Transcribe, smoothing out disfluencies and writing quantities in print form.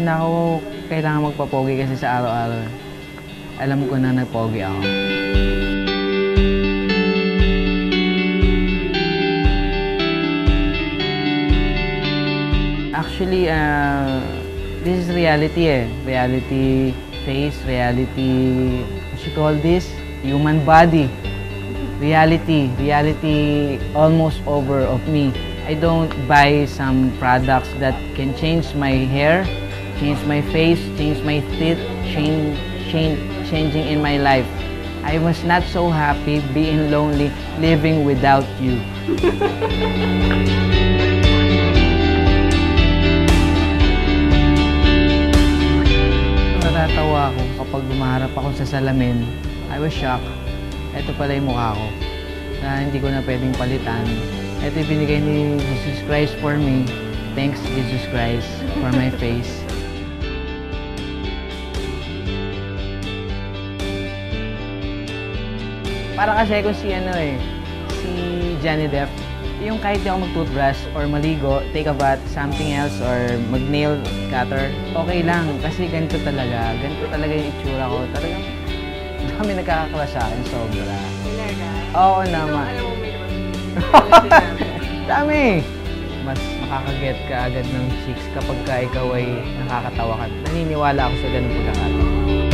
na ako kailangan magpapogi kasi sa araw-araw. Alam ko na nagpogi ako. Actually, this is reality eh. Reality face, reality, what you call this? Human body. Reality almost over of me. I don't buy some products that can change my hair, change my face, change my teeth, changing in my life. I was not so happy being lonely, living without you. Natatawa ako kapag bumaharap ako sa salamin. I was shocked. Ito pala yung mukha ko na hindi ko na pwedeng palitan. Ito yung binigay ni Jesus Christ for me. Thanks, Jesus Christ, for my face. Para kasi kung si Johnny Depp, yung kahit di ako mag-toothbrush or maligo, take a bath, something else, or mag-nail cutter, okay lang. Kasi ganito talaga yung itsura ko. Talagang dami nagkakakla sa akin, sobra. Oo naman. Dami! Mas makakaget ka agad ng chicks kapag ikaw ay nakakatawa ka. Naniniwala ako sa ganung pagkakataon.